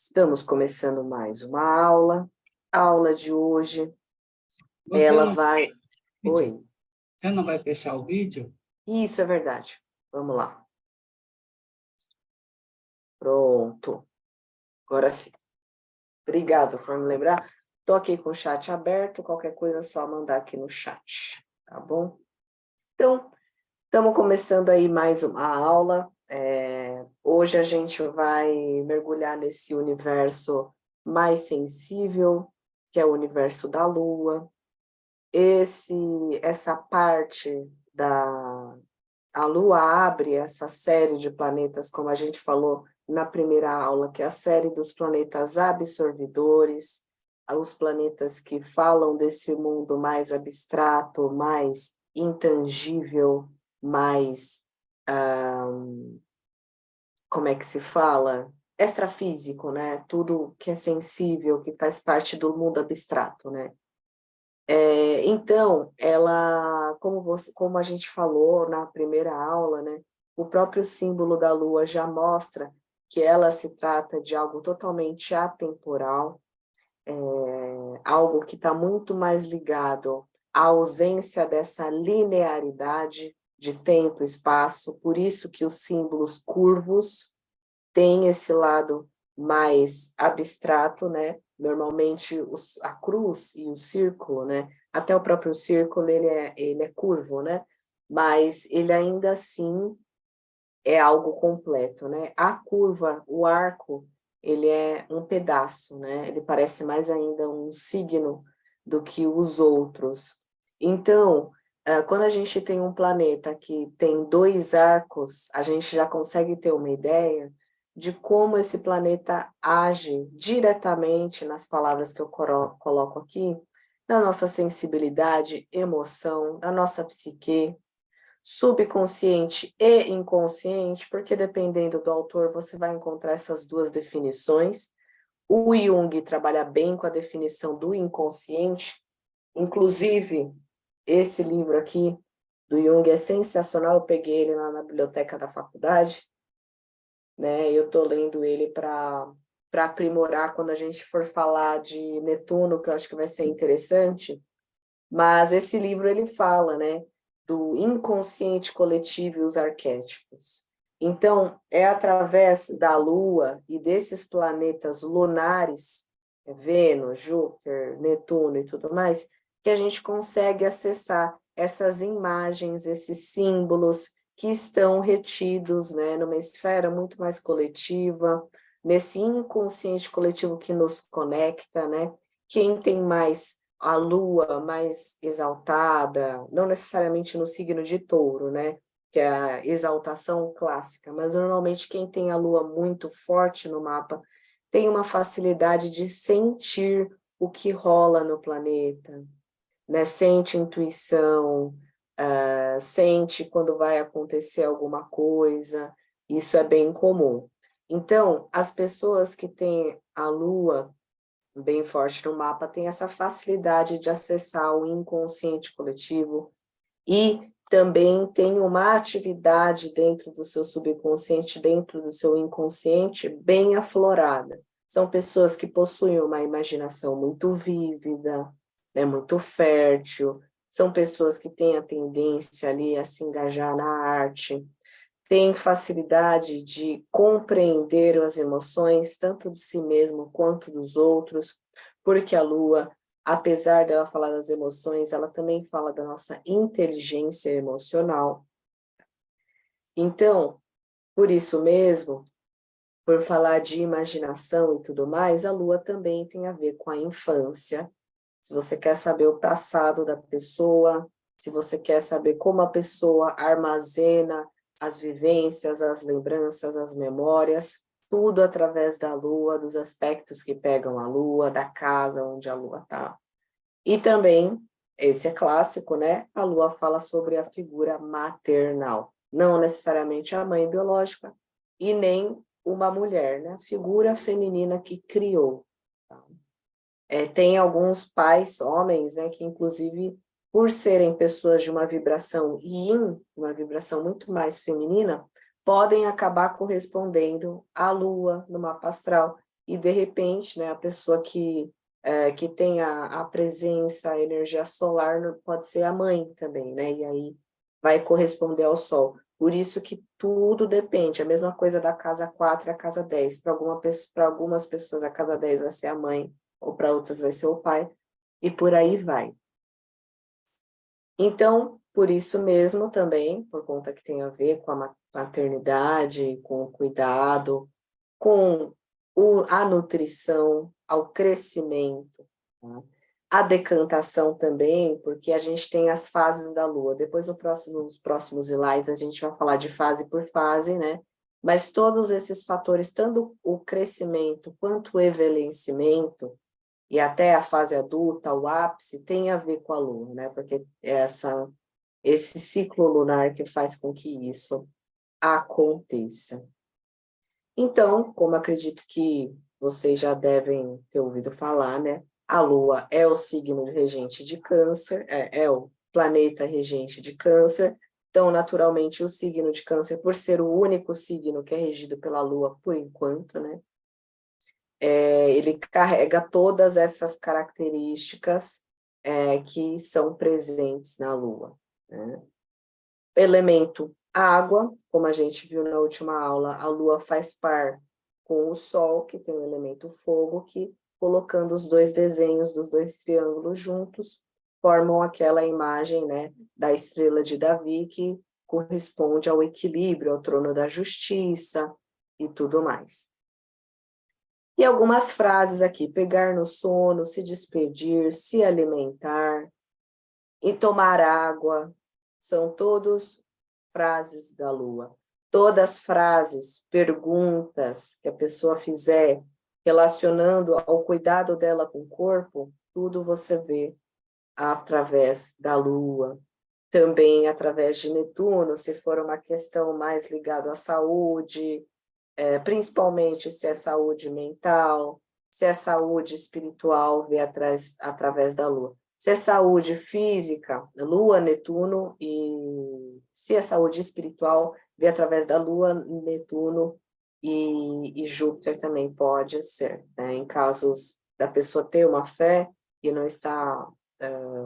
Estamos começando mais uma aula. A aula de hoje, Você não, vai... Oi, você não vai fechar o vídeo? isso é verdade. Vamos lá. Pronto. Agora sim. Obrigado por me lembrar. Estou aqui com o chat aberto, qualquer coisa é só mandar aqui no chat, tá bom? Então, estamos começando aí mais uma aula. Hoje a gente vai mergulhar nesse universo mais sensível, que é o universo da Lua. Essa parte a Lua abre essa série de planetas, como a gente falou na primeira aula, que é a série dos planetas absorvidores, os planetas que falam desse mundo mais abstrato, mais intangível, mais, como é que se fala? Extrafísico, né? Tudo que é sensível, que faz parte do mundo abstrato, né? Então, ela, como a gente falou na primeira aula, né, o próprio símbolo da Lua já mostra que ela se trata de algo totalmente atemporal, algo que está muito mais ligado à ausência dessa linearidade de tempo e espaço, por isso que os símbolos curvos têm esse lado mais abstrato, né? Normalmente a cruz e o círculo, né? Até o próprio círculo ele é curvo, né? Mas ele ainda assim é algo completo, né? A curva, o arco, ele é um pedaço, né? Ele parece mais ainda um signo do que os outros. Então, quando a gente tem um planeta que tem dois arcos, a gente já consegue ter uma ideia de como esse planeta age diretamente nas palavras que eu coloco aqui, na nossa sensibilidade, emoção, na nossa psique, subconsciente e inconsciente, porque dependendo do autor você vai encontrar essas duas definições. O Jung trabalha bem com a definição do inconsciente, inclusive esse livro aqui do Jung é sensacional, eu peguei ele na biblioteca da faculdade, né? Eu estou lendo ele para aprimorar quando a gente for falar de Netuno, que eu acho que vai ser interessante, mas esse livro ele fala, né, do inconsciente coletivo e os arquétipos. Então, é através da Lua e desses planetas lunares, Vênus, Júpiter, Netuno e tudo mais, que a gente consegue acessar essas imagens, esses símbolos que estão retidos, né, numa esfera muito mais coletiva, nesse inconsciente coletivo que nos conecta, né? Quem tem mais a lua mais exaltada, não necessariamente no signo de touro, né? Que é a exaltação clássica, mas normalmente quem tem a lua muito forte no mapa tem uma facilidade de sentir o que rola no planeta, né? Sente intuição, sente quando vai acontecer alguma coisa, isso é bem comum. Então, as pessoas que têm a lua bem forte no mapa têm essa facilidade de acessar o inconsciente coletivo e também tem uma atividade dentro do seu subconsciente, dentro do seu inconsciente, bem aflorada. São pessoas que possuem uma imaginação muito vívida, né, muito fértil, são pessoas que têm a tendência ali a se engajar na arte, tem facilidade de compreender as emoções, tanto de si mesmo quanto dos outros, porque a Lua, apesar dela falar das emoções, ela também fala da nossa inteligência emocional. Então, por isso mesmo, por falar de imaginação e tudo mais, a Lua também tem a ver com a infância. Se você quer saber o passado da pessoa, se você quer saber como a pessoa armazena as vivências, as lembranças, as memórias, tudo através da Lua, dos aspectos que pegam a Lua, da casa onde a Lua está. E também, esse é clássico, né? A Lua fala sobre a figura maternal, não necessariamente a mãe biológica e nem uma mulher, né? A figura feminina que criou. Tá? Tem alguns pais, homens, né, que inclusive, por serem pessoas de uma vibração yin, uma vibração muito mais feminina, podem acabar correspondendo à Lua no mapa astral e de repente, né, a pessoa que tem a presença, a energia solar, pode ser a mãe também, né, e aí vai corresponder ao Sol. Por isso que tudo depende, a mesma coisa da casa 4 e a casa 10. Para algumas pessoas a casa 10 vai ser a mãe, ou para outras vai ser o pai, e por aí vai. Então, por isso mesmo também, por conta que tem a ver com a maternidade, com o cuidado, com a nutrição, ao crescimento, tá? A decantação também, porque a gente tem as fases da Lua. Depois, nos próximos slides, a gente vai falar de fase por fase, né? Mas todos esses fatores, tanto o crescimento quanto o envelhecimento, e até a fase adulta, o ápice, tem a ver com a Lua, né? Porque esse ciclo lunar que faz com que isso aconteça. Então, como acredito que vocês já devem ter ouvido falar, né? A Lua é o signo regente de Câncer, é o planeta regente de Câncer. Então, naturalmente, o signo de Câncer, por ser o único signo que é regido pela Lua por enquanto, né? Ele carrega todas essas características que são presentes na Lua, né? Elemento água, como a gente viu na última aula, a Lua faz par com o Sol, que tem o elemento fogo, que, colocando os dois desenhos dos dois triângulos juntos, formam aquela imagem, né, da estrela de Davi, que corresponde ao equilíbrio, ao trono da justiça e tudo mais. E algumas frases aqui: pegar no sono, se despedir, se alimentar e tomar água, são todos frases da Lua. Todas frases, perguntas que a pessoa fizer relacionando ao cuidado dela com o corpo, tudo você vê através da Lua. Também através de Netuno, se for uma questão mais ligada à saúde, principalmente se é saúde mental, se é saúde espiritual, vê através da Lua. Se é saúde física, Lua, Netuno, e se é saúde espiritual, vê através da Lua, Netuno e Júpiter também pode ser, né? Em casos da pessoa ter uma fé e não estar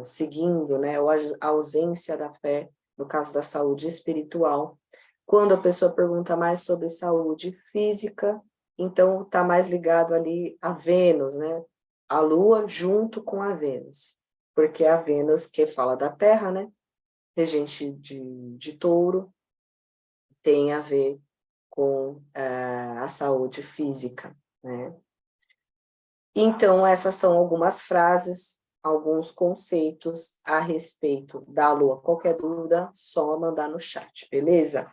seguindo, né? Ou a ausência da fé, no caso da saúde espiritual. Quando a pessoa pergunta mais sobre saúde física, então está mais ligado ali a Vênus, né? A Lua junto com a Vênus, porque a Vênus que fala da Terra, né? Regente de Touro, tem a ver com a saúde física, né? Então, essas são algumas frases, alguns conceitos a respeito da Lua. Qualquer dúvida, só mandar no chat, beleza?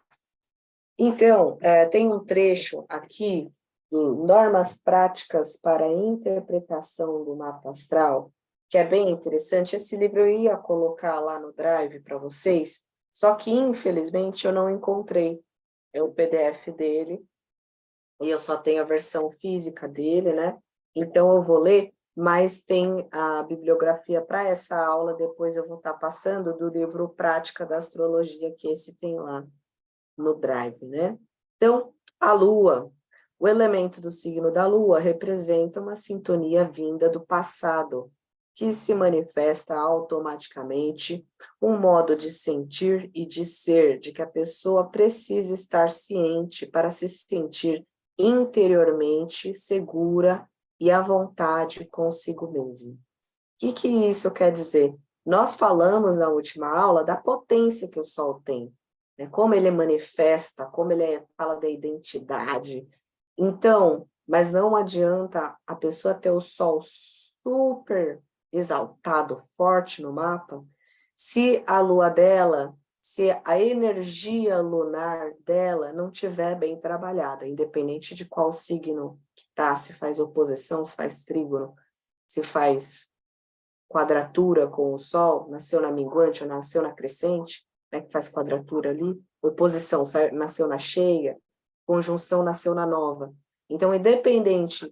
Então, tem um trecho aqui, Normas Práticas para a Interpretação do Mapa Astral, que é bem interessante. Esse livro eu ia colocar lá no Drive para vocês, só que, infelizmente, eu não encontrei o PDF dele, e eu só tenho a versão física dele, né? Então, eu vou ler, mas tem a bibliografia para essa aula, depois eu vou estar passando do livro Prática da Astrologia, que esse tem lá no Drive, né? Então, a Lua, o elemento do signo da Lua representa uma sintonia vinda do passado, que se manifesta automaticamente, um modo de sentir e de ser, de que a pessoa precisa estar ciente para se sentir interiormente segura e à vontade consigo mesma. O que isso quer dizer? Nós falamos na última aula da potência que o Sol tem, né? Como ele manifesta, como ele fala da identidade. Então, mas não adianta a pessoa ter o Sol super exaltado, forte no mapa, se a Lua dela, se a energia lunar dela não tiver bem trabalhada, independente de qual signo que tá, se faz oposição, se faz trígono, se faz quadratura com o Sol, nasceu na minguante ou nasceu na crescente, né, que faz quadratura ali, oposição nasceu na cheia, conjunção nasceu na nova. Então, independente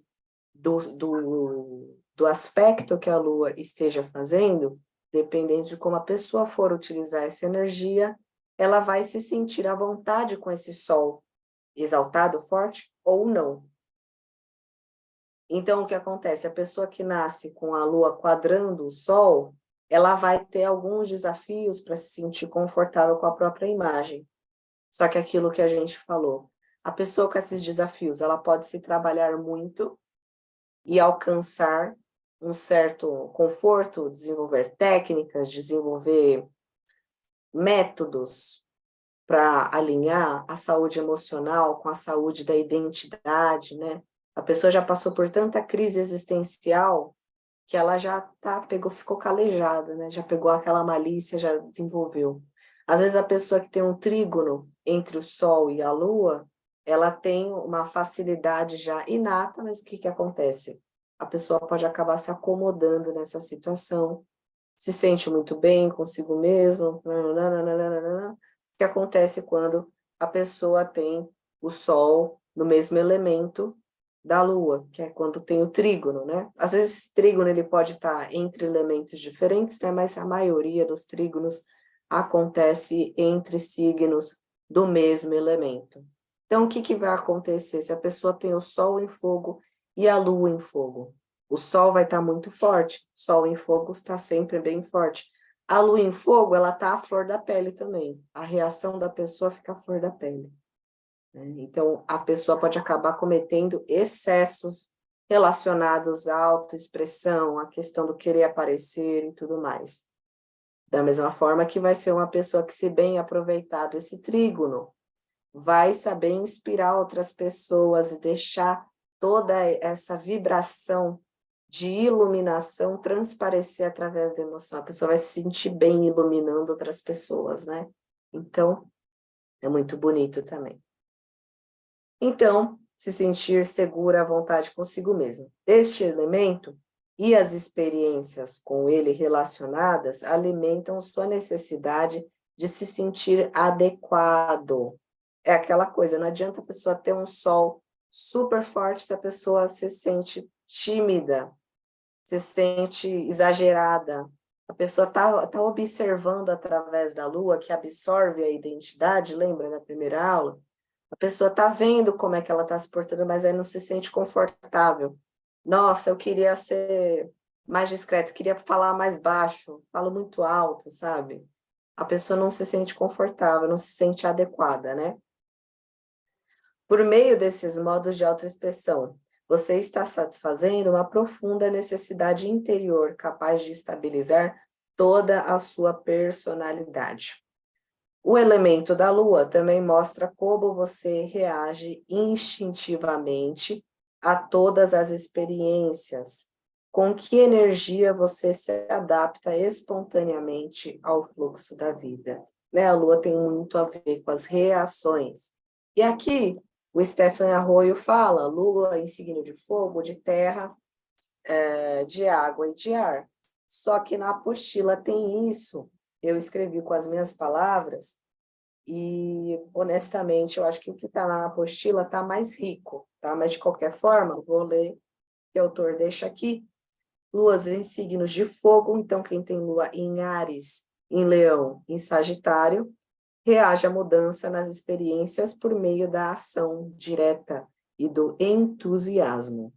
do aspecto que a Lua esteja fazendo, dependente de como a pessoa for utilizar essa energia, ela vai se sentir à vontade com esse Sol exaltado, forte, ou não. Então, o que acontece? A pessoa que nasce com a lua quadrando o sol, ela vai ter alguns desafios para se sentir confortável com a própria imagem. Só que aquilo que a gente falou, a pessoa com esses desafios, ela pode se trabalhar muito e alcançar um certo conforto, desenvolver técnicas, desenvolver métodos para alinhar a saúde emocional com a saúde da identidade, né? A pessoa já passou por tanta crise existencial que ela já ficou calejada, né? Já pegou aquela malícia, já desenvolveu. Às vezes a pessoa que tem um trígono entre o Sol e a Lua, ela tem uma facilidade já inata, mas o que que acontece? A pessoa pode acabar se acomodando nessa situação, se sente muito bem consigo mesmo, nananana. O que acontece quando a pessoa tem o Sol no mesmo elemento da Lua, que é quando tem o trígono, né? Às vezes esse trígono ele pode estar entre elementos diferentes, né? Mas a maioria dos trígonos acontece entre signos do mesmo elemento. Então, o que que vai acontecer se a pessoa tem o Sol em fogo e a Lua em fogo? O Sol vai estar muito forte, Sol em fogo está sempre bem forte. A Lua em fogo, ela está à flor da pele também. A reação da pessoa fica à flor da pele. Então, a pessoa pode acabar cometendo excessos relacionados à autoexpressão, à questão do querer aparecer e tudo mais. Da mesma forma que vai ser uma pessoa que, se bem aproveitar desse trígono, vai saber inspirar outras pessoas e deixar toda essa vibração de iluminação transparecer através da emoção. A pessoa vai se sentir bem iluminando outras pessoas, né? Então, é muito bonito também. Então, se sentir segura à vontade consigo mesmo. Este elemento e as experiências com ele relacionadas alimentam sua necessidade de se sentir adequado. É aquela coisa, não adianta a pessoa ter um sol super forte se a pessoa se sente tímida, se sente exagerada. A pessoa tá observando através da lua, que absorve a identidade, lembra da primeira aula? A pessoa está vendo como é que ela está se portando, mas aí não se sente confortável. Nossa, eu queria ser mais discreto, queria falar mais baixo, falo muito alto, sabe? A pessoa não se sente confortável, não se sente adequada, né? Por meio desses modos de autoexpressão, você está satisfazendo uma profunda necessidade interior capaz de estabilizar toda a sua personalidade. O elemento da lua também mostra como você reage instintivamente a todas as experiências, com que energia você se adapta espontaneamente ao fluxo da vida. Né? A lua tem muito a ver com as reações. E aqui, o Stefan Arroyo fala, lua em signo de fogo, de terra, de água e de ar. Só que na apostila tem isso, eu escrevi com as minhas palavras, e, honestamente, eu acho que o que está na apostila está mais rico, tá? Mas, de qualquer forma, vou ler o que o autor deixa aqui. Luas em signos de fogo, então quem tem lua em Áries, em Leão, em Sagitário, reage à mudança nas experiências por meio da ação direta e do entusiasmo.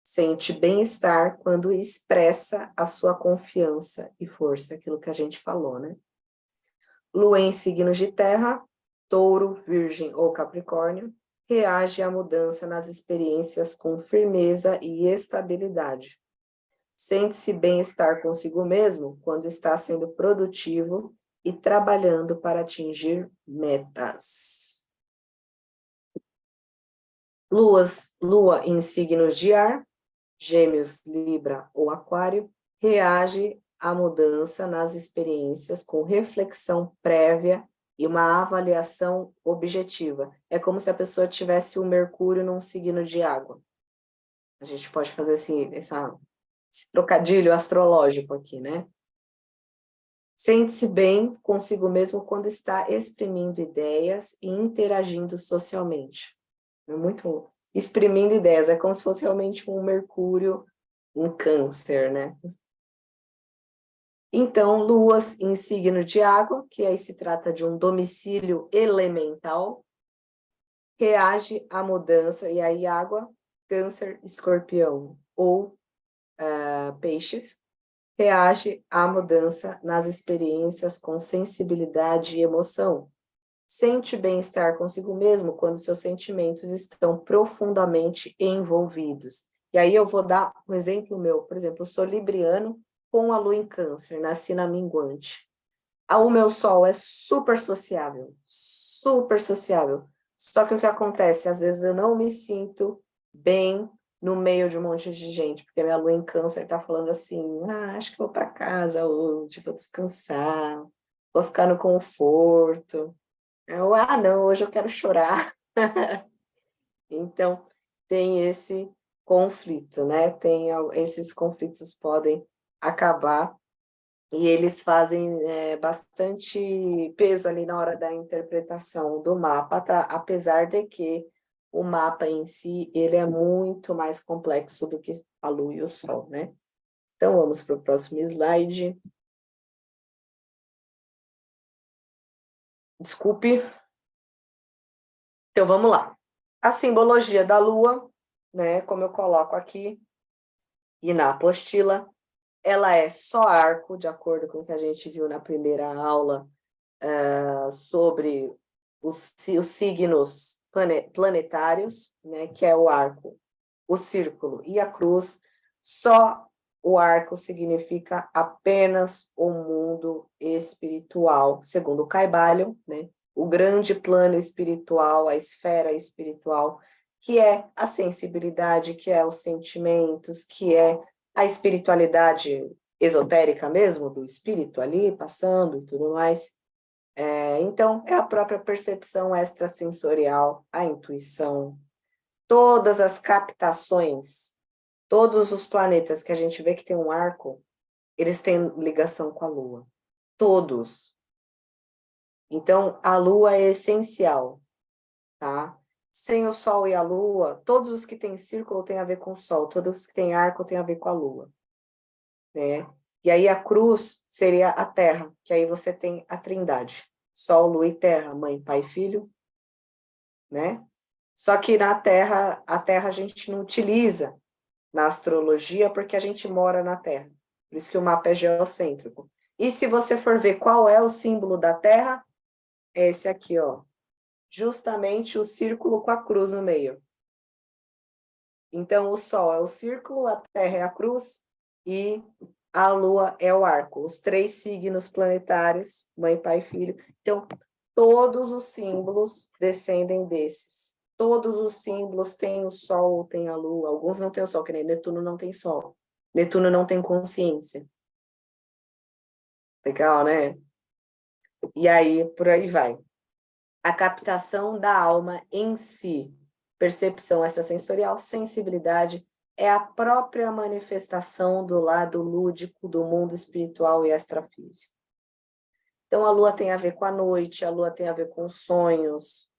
Sente bem-estar quando expressa a sua confiança e força, aquilo que a gente falou, né? Lua em signos de terra, Touro, Virgem ou Capricórnio, reage à mudança nas experiências com firmeza e estabilidade. Sente-se bem-estar consigo mesmo quando está sendo produtivo e trabalhando para atingir metas. Lua em signos de ar, Gêmeos, Libra ou Aquário, reage à mudança nas experiências com reflexão prévia e uma avaliação objetiva. É como se a pessoa tivesse o Mercúrio num signo de água. A gente pode fazer esse trocadilho astrológico aqui, né? Sente-se bem consigo mesmo quando está exprimindo ideias e interagindo socialmente. É muito exprimindo ideias, é como se fosse realmente um Mercúrio, um Câncer, né? Então, luas em signo de água, que aí se trata de um domicílio elemental, reage à mudança, e aí água Câncer, Escorpião ou Peixes, reage à mudança nas experiências com sensibilidade e emoção. Sente bem-estar consigo mesmo quando seus sentimentos estão profundamente envolvidos. E aí eu vou dar um exemplo meu. Por exemplo, eu sou libriano com a lua em Câncer, nasci na minguante. O meu sol é super sociável, super sociável. Só que o que acontece? Às vezes eu não me sinto bem no meio de um monte de gente, porque minha lua em Câncer está falando assim, acho que vou para casa hoje, vou descansar, vou ficar no conforto. Não, hoje eu quero chorar. Então, tem esse conflito, né? Esses conflitos podem acabar e eles fazem bastante peso ali na hora da interpretação do mapa, tá? Apesar de que o mapa em si, ele é muito mais complexo do que a Lua e o Sol, né? Então, vamos para o próximo slide. Desculpe. Então, vamos lá. A simbologia da Lua, né, como eu coloco aqui, e na apostila, ela é só arco, de acordo com o que a gente viu na primeira aula, sobre os signos planetários, né, que é o arco, o círculo e a cruz. Só o arco significa apenas o mundo espiritual, segundo o Caibalion, né, o grande plano espiritual, a esfera espiritual, que é a sensibilidade, que é os sentimentos, que é a espiritualidade esotérica mesmo, do espírito ali, passando e tudo mais. Então, é a própria percepção extrasensorial, a intuição, todas as captações, todos os planetas que a gente vê que tem um arco, eles têm ligação com a Lua. Todos. Então, a Lua é essencial, tá? Sem o Sol e a Lua, todos os que têm círculo têm a ver com o Sol, todos os que têm arco têm a ver com a Lua, né? E aí a cruz seria a Terra, que aí você tem a Trindade. Sol, Lua e Terra, Mãe, Pai e Filho, né? Só que na Terra, a Terra a gente não utiliza na astrologia porque a gente mora na Terra. Por isso que o mapa é geocêntrico. E se você for ver qual é o símbolo da Terra, é esse aqui, ó. Justamente o círculo com a cruz no meio. Então, o Sol é o círculo, a Terra é a cruz e a Lua é o arco. Os 3 signos planetários, Mãe, Pai e Filho. Então, todos os símbolos descendem desses. Todos os símbolos têm o Sol, têm a Lua. Alguns não têm o Sol, que nem Netuno não tem Sol. Netuno não tem consciência. Legal, né? E aí, por aí vai. A captação da alma em si, percepção extrasensorial, sensibilidade, é a própria manifestação do lado lúdico do mundo espiritual e extrafísico. Então, a Lua tem a ver com a noite, a Lua tem a ver com sonhos,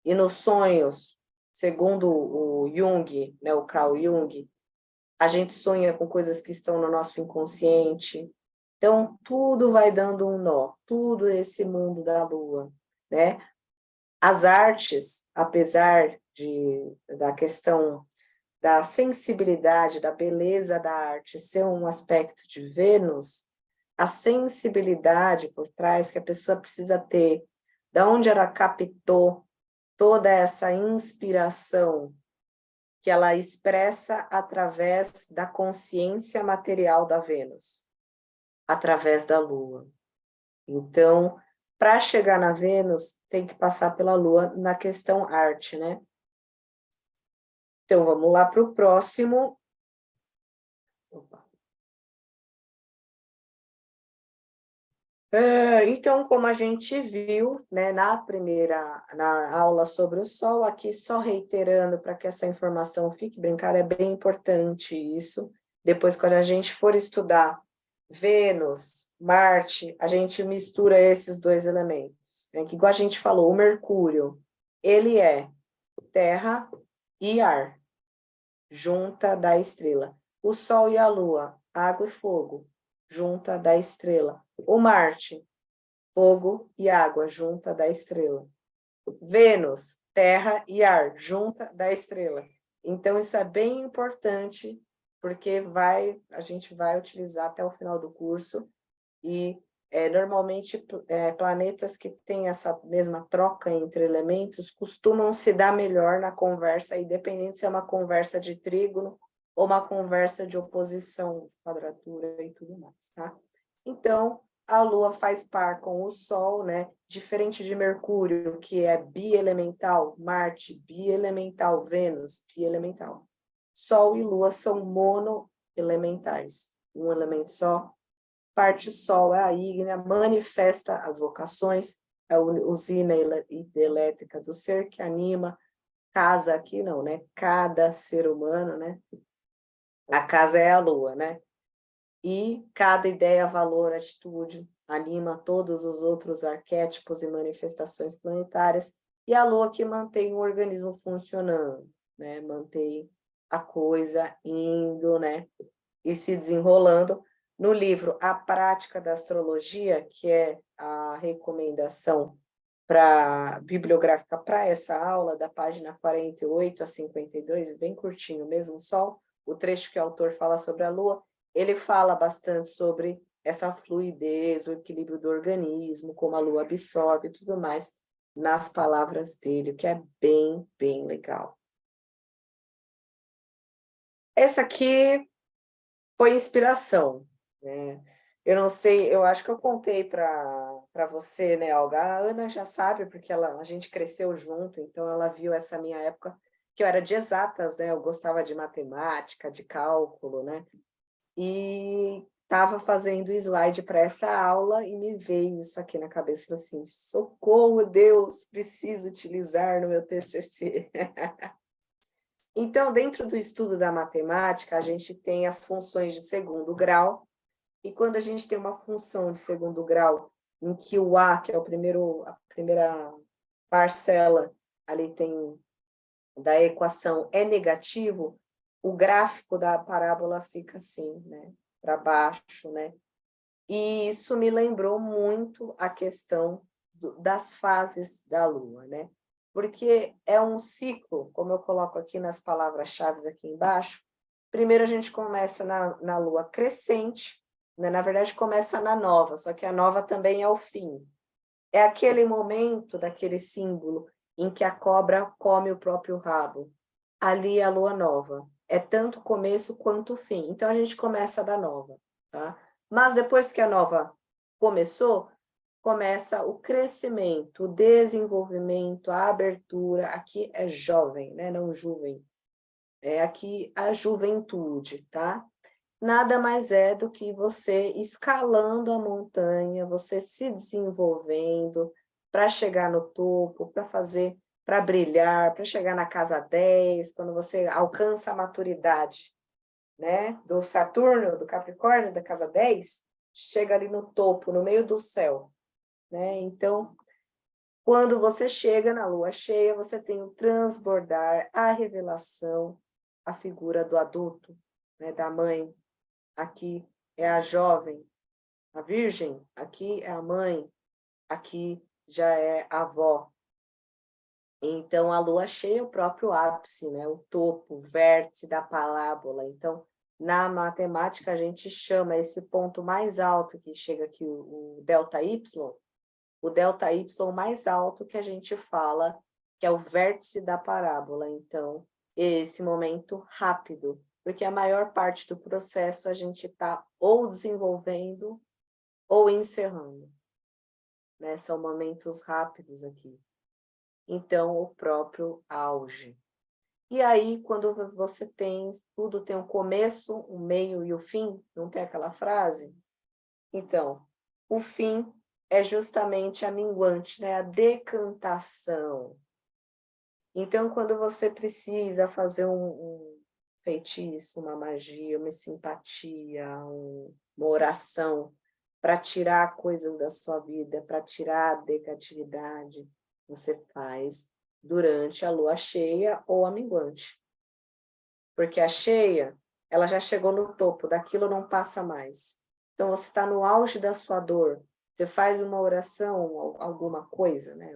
e nos sonhos, segundo o Jung, né, o Carl Jung, a gente sonha com coisas que estão no nosso inconsciente. Então, tudo vai dando um nó, tudo esse mundo da Lua, né? As artes, apesar da questão da sensibilidade, da beleza da arte ser um aspecto de Vênus, a sensibilidade por trás que a pessoa precisa ter, da onde ela captou toda essa inspiração que ela expressa através da consciência material da Vênus, através da Lua. Então, para chegar na Vênus, tem que passar pela Lua na questão arte, né? Então, vamos lá para o próximo. Opa. Então, como a gente viu, né, na aula sobre o Sol, aqui só reiterando para que essa informação fique bem clara, é bem importante isso. Depois, quando a gente for estudar Vênus, Marte, a gente mistura esses 2 elementos. Que igual a gente falou, o Mercúrio, ele é terra e ar, junta da estrela. O Sol e a Lua, água e fogo, junta da estrela. O Marte, fogo e água, junta da estrela. Vênus, terra e ar, junta da estrela. Então, isso é bem importante, porque a gente vai utilizar até o final do curso, e normalmente planetas que têm essa mesma troca entre elementos costumam se dar melhor na conversa, independente se é uma conversa de trígono ou uma conversa de oposição, de quadratura e tudo mais, tá? Então, a Lua faz par com o Sol, né? Diferente de Mercúrio, que é bielemental, Marte, bielemental, Vênus, bielemental. Sol e Lua são monoelementais, um elemento só. Parte Sol é a ígnea, manifesta as vocações, é a usina hidrelétrica do ser que anima, casa aqui não, né? Cada ser humano, né? A casa é a Lua, né? E cada ideia, valor, atitude anima todos os outros arquétipos e manifestações planetárias, e a Lua que mantém o organismo funcionando, né? Mantém a coisa indo, né? E se desenrolando. No livro A Prática da Astrologia, que é a recomendação bibliográfica para essa aula, da página 48 a 52, bem curtinho mesmo, só o trecho que o autor fala sobre a Lua, ele fala bastante sobre essa fluidez, o equilíbrio do organismo, como a Lua absorve e tudo mais, nas palavras dele, o que é bem, bem legal. Essa aqui foi inspiração, né? Eu não sei, eu acho que eu contei para você, né, Olga? A Ana já sabe, porque a gente cresceu junto, então ela viu essa minha época, que eu era de exatas, né? Eu gostava de matemática, de cálculo, né? E estava fazendo slide para essa aula e me veio isso aqui na cabeça, falei assim, socorro, Deus, preciso utilizar no meu TCC. Então, dentro do estudo da matemática, a gente tem as funções de segundo grau, e quando a gente tem uma função de segundo grau, em que o A, que é a primeira parcela, ali tem da equação, é negativo, o gráfico da parábola fica assim, né, para baixo, né? E isso me lembrou muito a questão das fases da Lua, né? Porque é um ciclo, como eu coloco aqui nas palavras-chave aqui embaixo. Primeiro a gente começa na Lua crescente, né? Na verdade começa na nova, só que a nova também é o fim. É aquele momento daquele símbolo em que a cobra come o próprio rabo. Ali é a Lua nova. É tanto o começo quanto o fim. Então a gente começa da nova, tá? Mas depois que a nova começou, começa o crescimento, o desenvolvimento, a abertura. Aqui é jovem, né? Não juvem. É aqui a juventude, tá? Nada mais é do que você escalando a montanha, você se desenvolvendo para chegar no topo, para brilhar, para chegar na casa 10, quando você alcança a maturidade, né? Do Saturno, do Capricórnio, da casa 10, chega ali no topo, no meio do céu, né? Então, quando você chega na lua cheia, você tem o transbordar, a revelação, a figura do adulto, né? Da mãe. Aqui é a jovem, a virgem, aqui é a mãe, aqui já é a avó. Então, a lua cheia é o próprio ápice, né? O topo, o vértice da parábola. Então, na matemática, a gente chama esse ponto mais alto, que chega aqui, o ΔY, o ΔY mais alto que a gente fala, que é o vértice da parábola. Então, esse momento rápido, porque a maior parte do processo a gente está ou desenvolvendo ou encerrando, né? São momentos rápidos aqui. Então, o próprio auge. E aí, quando você tem, tudo tem um começo, um meio e o fim, não tem aquela frase? Então, o fim é justamente a minguante, né? A decantação. Então, quando você precisa fazer um feitiço, uma magia, uma simpatia, uma oração para tirar coisas da sua vida, para tirar a negatividade, você faz durante a lua cheia ou a minguante. Porque a cheia, ela já chegou no topo, daquilo não passa mais. Então, você está no auge da sua dor, você faz uma oração, alguma coisa, né?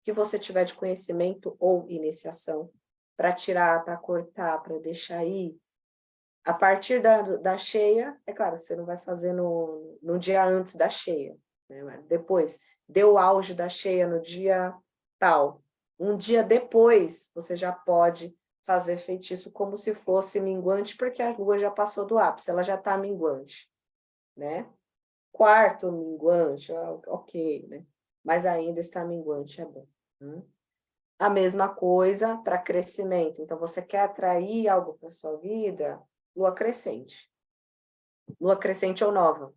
Que você tiver de conhecimento ou iniciação, para tirar, para cortar, para deixar aí, a partir da cheia, é claro, você não vai fazer no dia antes da cheia, né? Depois, deu o auge da cheia no dia tal. Um dia depois, você já pode fazer feitiço como se fosse minguante, porque a lua já passou do ápice, ela já está minguante, né? Quarto minguante, ok, né? Mas ainda está minguante, é bom. A mesma coisa para crescimento. Então, você quer atrair algo para sua vida? Lua crescente. Lua crescente ou nova,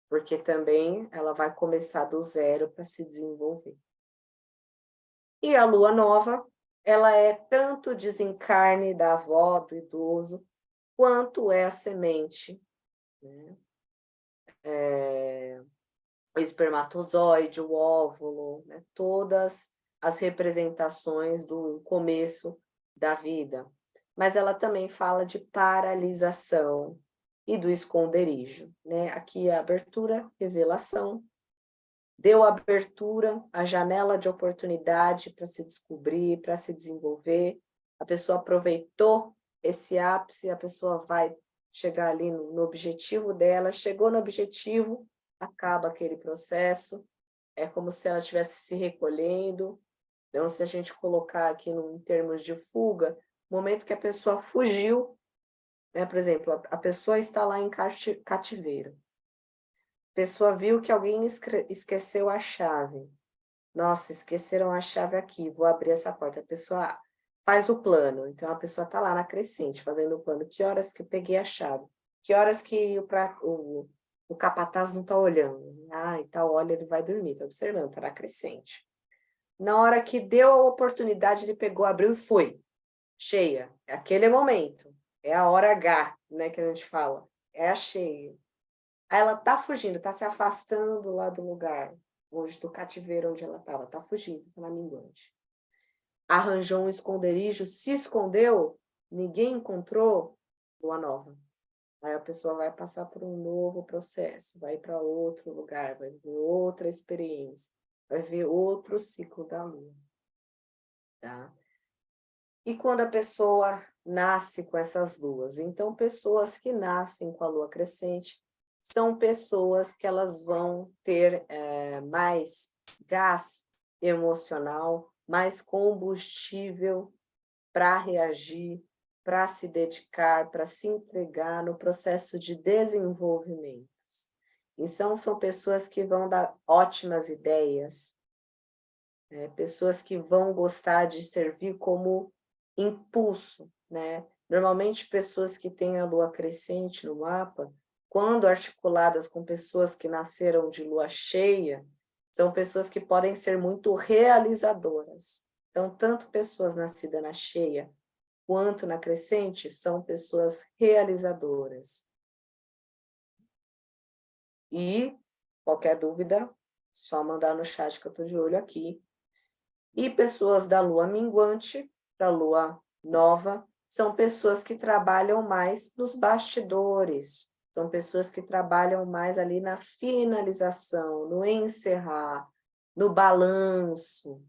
porque também ela vai começar do zero para se desenvolver. E a lua nova, ela é tanto o desencarne da avó, do idoso, quanto é a semente, né? O espermatozoide, o óvulo, né? Todas as representações do começo da vida. Mas ela também fala de paralisação e do esconderijo, né? Aqui a abertura, revelação, deu abertura, a janela de oportunidade para se descobrir, para se desenvolver, a pessoa aproveitou esse ápice, a pessoa vai chegar ali no objetivo dela, chegou no objetivo, acaba aquele processo, é como se ela estivesse se recolhendo. Então, se a gente colocar aqui em termos de fuga, o momento que a pessoa fugiu, né, por exemplo, a pessoa está lá em cativeiro, a pessoa viu que alguém esqueceu a chave. Nossa, esqueceram a chave aqui, vou abrir essa porta. A pessoa faz o plano, então a pessoa está lá na crescente, fazendo o plano. Que horas que eu peguei a chave? Que horas que o capataz não está olhando? Ah, e tal, olha, ele vai dormir, está observando, está na crescente. Na hora que deu a oportunidade, ele pegou, abriu e foi. Cheia. É aquele momento. É a hora H, né, que a gente fala. É a cheia. Aí ela está fugindo, está se afastando lá do lugar, onde do cativeiro onde ela estava, está fugindo, está na minguante. Arranjou um esconderijo, se escondeu, ninguém encontrou, lua nova. Aí a pessoa vai passar por um novo processo, vai para outro lugar, vai ver outra experiência, vai ver outro ciclo da lua. Tá? E quando a pessoa nasce com essas luas? Então, pessoas que nascem com a lua crescente são pessoas que elas vão ter mais gás emocional, mais combustível para reagir, para se dedicar, para se entregar no processo de desenvolvimentos. Então, são pessoas que vão dar ótimas ideias, pessoas que vão gostar de servir como impulso, né? Normalmente, pessoas que têm a lua crescente no mapa, quando articuladas com pessoas que nasceram de lua cheia, são pessoas que podem ser muito realizadoras. Então, tanto pessoas nascidas na cheia quanto na crescente são pessoas realizadoras. E qualquer dúvida, só mandar no chat que eu estou de olho aqui. E pessoas da lua minguante para a lua nova são pessoas que trabalham mais nos bastidores, são pessoas que trabalham mais ali na finalização, no encerrar, no balanço,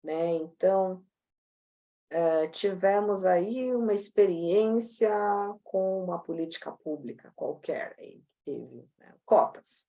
né? Então, tivemos aí uma experiência com uma política pública qualquer, aí, que teve, né? Cotas.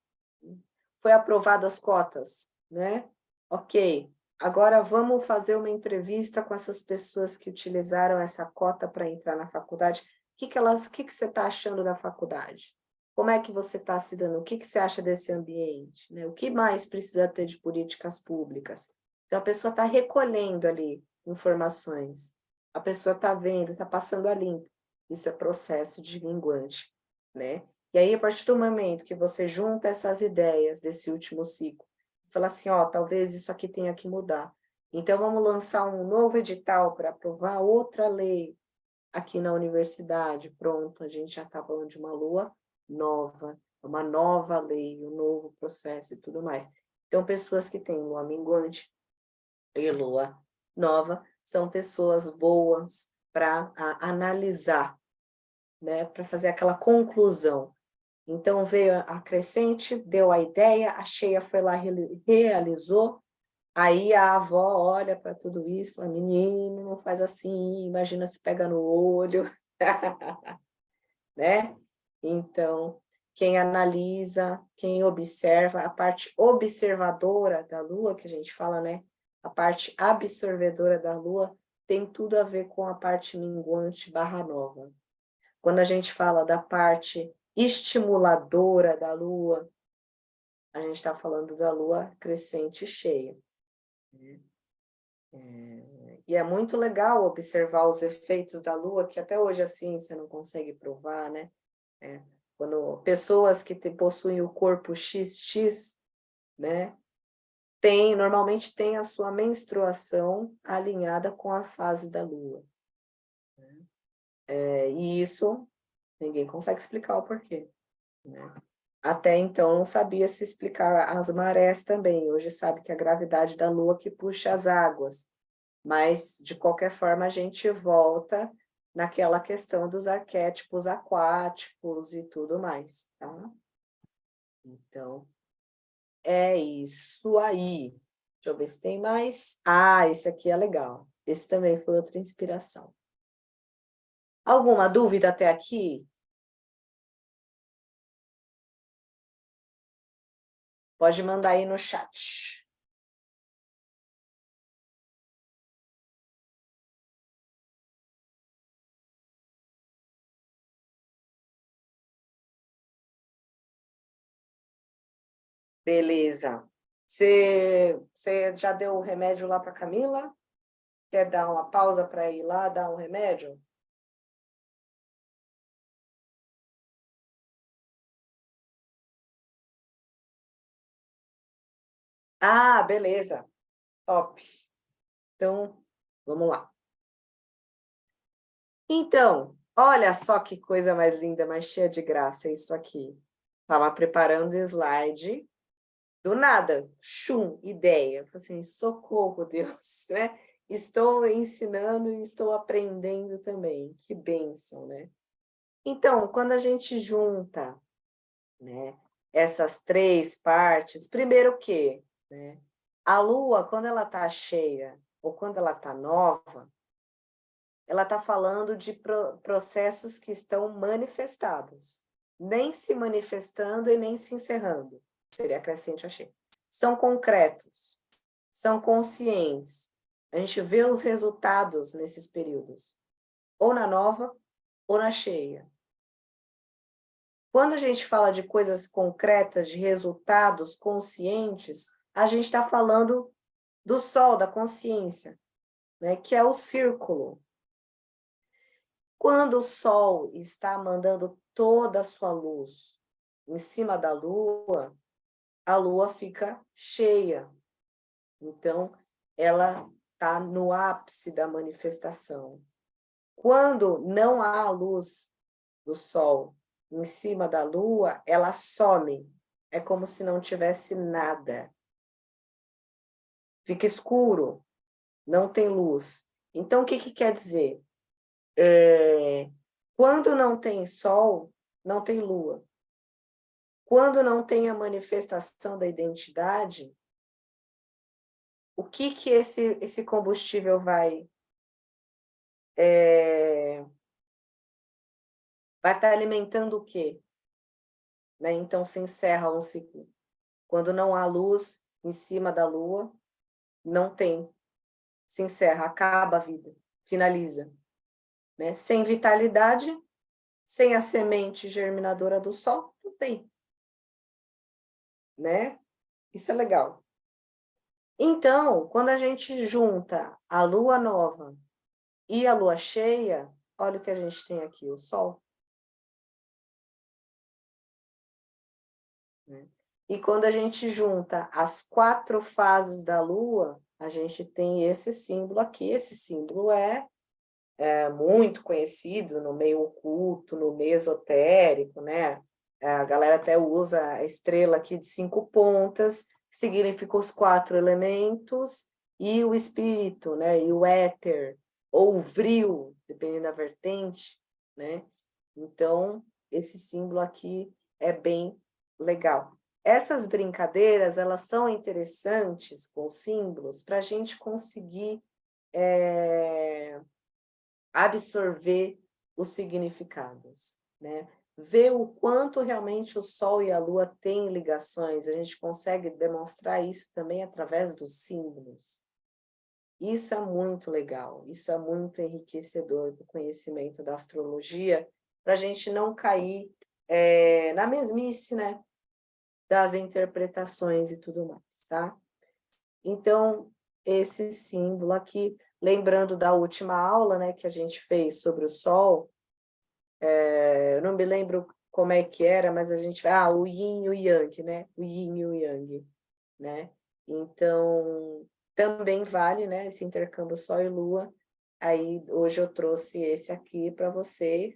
Foi aprovado as cotas, né? Ok, agora vamos fazer uma entrevista com essas pessoas que utilizaram essa cota para entrar na faculdade. O que você está achando da faculdade? Como é que você está se dando? O que você acha desse ambiente? Né? O que mais precisa ter de políticas públicas? Então, a pessoa está recolhendo ali informações. A pessoa está vendo, está passando a limpo. Isso é processo de minguante, né? E aí, a partir do momento que você junta essas ideias desse último ciclo, fala assim, ó, talvez isso aqui tenha que mudar. Então, vamos lançar um novo edital para aprovar outra lei aqui na universidade. Pronto, a gente já está falando de uma lua nova, uma nova lei, um novo processo e tudo mais. Então, pessoas que têm lua minguante e lua nova são pessoas boas para analisar, né, para fazer aquela conclusão. Então, veio a crescente, deu a ideia, a cheia foi lá, realizou, Aí a avó olha para tudo isso e fala, menino, não faz assim, imagina se pega no olho, né? Então, quem analisa, quem observa, a parte observadora da Lua, que a gente fala, né? A parte absorvedora da Lua tem tudo a ver com a parte minguante barra nova. Quando a gente fala da parte estimuladora da Lua, a gente está falando da Lua crescente cheia. E é muito legal observar os efeitos da Lua, que até hoje a ciência não consegue provar, né? Quando pessoas que possuem o corpo XX, né, normalmente tem a sua menstruação alinhada com a fase da Lua. E isso ninguém consegue explicar o porquê, né? Até então não sabia se explicar as marés também. Hoje sabe que a gravidade da Lua que puxa as águas. Mas, de qualquer forma, a gente volta naquela questão dos arquétipos aquáticos e tudo mais, tá? Então, é isso aí. Deixa eu ver se tem mais. Ah, esse aqui é legal. Esse também foi outra inspiração. Alguma dúvida até aqui? Pode mandar aí no chat. Beleza. Você já deu o remédio lá para Camila? Quer dar uma pausa para ir lá dar um remédio? Ah, beleza. Top. Então, vamos lá. Então, olha só que coisa mais linda, mais cheia de graça isso aqui. Estava preparando o slide, do nada, ideia. Falei assim, socorro, Deus, né? Estou ensinando e estou aprendendo também. Que bênção, né? Então, quando a gente junta, né, essas três partes, primeiro o quê? Né? A Lua, quando ela está cheia ou quando ela está nova, ela está falando de processos que estão manifestados, nem se manifestando e nem se encerrando, seria crescente cheia. São concretos, são conscientes. A gente vê os resultados nesses períodos, ou na nova ou na cheia. Quando a gente fala de coisas concretas, de resultados conscientes, a gente está falando do sol, da consciência, né, que é o círculo. Quando o Sol está mandando toda a sua luz em cima da Lua, a Lua fica cheia. Então, ela está no ápice da manifestação. Quando não há a luz do Sol em cima da Lua, ela some. É como se não tivesse nada. Fica escuro, não tem luz. Então, o que quer dizer? Quando não tem sol, não tem lua. Quando não tem a manifestação da identidade, o que esse combustível vai estar alimentando o quê? Né? Então, se encerra um ciclo. Quando não há luz em cima da lua, não tem. Se encerra, acaba a vida, finaliza. Né? Sem vitalidade, sem a semente germinadora do sol, não tem. Né? Isso é legal. Então, quando a gente junta a lua nova e a lua cheia, olha o que a gente tem aqui, o sol. E quando a gente junta as 4 fases da lua, a gente tem esse símbolo aqui. Esse símbolo é muito conhecido no meio oculto, no meio esotérico, né? A galera até usa a estrela aqui de 5 pontas, que significa os 4 elementos, e o espírito, né? E o éter, ou o vril, dependendo da vertente, né? Então, esse símbolo aqui é bem legal. essas brincadeiras, elas são interessantes com símbolos para a gente conseguir absorver os significados, né? Ver o quanto realmente o Sol e a Lua têm ligações, a gente consegue demonstrar isso também através dos símbolos. Isso é muito legal, isso é muito enriquecedor do conhecimento da astrologia, para a gente não cair na mesmice, né, das interpretações e tudo mais, tá? Então, esse símbolo aqui, lembrando da última aula, né, que a gente fez sobre o Sol, eu não me lembro como é que era, mas a gente... o Yin e o Yang, né? O Yin e o Yang, né? Então, também vale, né, esse intercâmbio Sol e Lua. Aí, hoje eu trouxe esse aqui para vocês,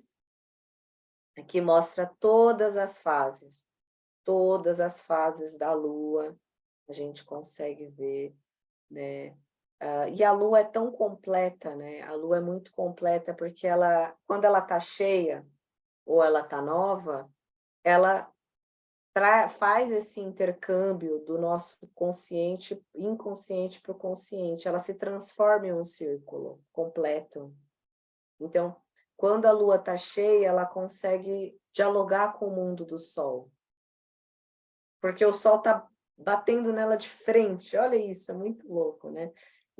que mostra todas as fases da Lua, a gente consegue ver, né? E a Lua é tão completa, né? A Lua é muito completa porque ela, quando ela está cheia ou ela está nova, ela faz esse intercâmbio do nosso consciente, inconsciente para o consciente. Ela se transforma em um círculo completo. Então, quando a Lua está cheia, ela consegue dialogar com o mundo do Sol, porque o Sol está batendo nela de frente. Olha isso, é muito louco, né?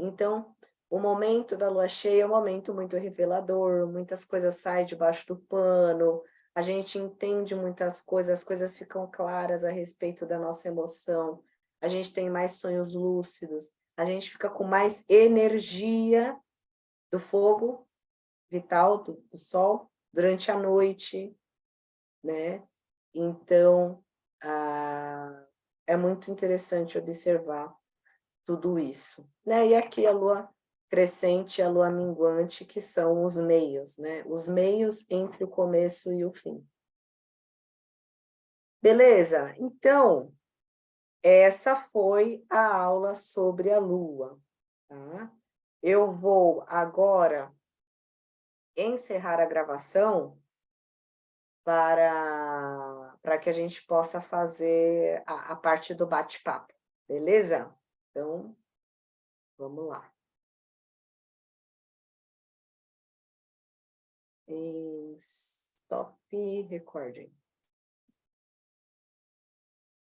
Então, o momento da lua cheia é um momento muito revelador, muitas coisas saem debaixo do pano, a gente entende muitas coisas, as coisas ficam claras a respeito da nossa emoção, a gente tem mais sonhos lúcidos, a gente fica com mais energia do fogo vital, do Sol, durante a noite, né? Então, é muito interessante observar tudo isso, né? E aqui a lua crescente e a lua minguante, que são os meios, né? Os meios entre o começo e o fim. Beleza? Então, essa foi a aula sobre a lua, tá? Eu vou agora encerrar a gravação para que a gente possa fazer a parte do bate-papo, beleza? Então, vamos lá. Stop recording.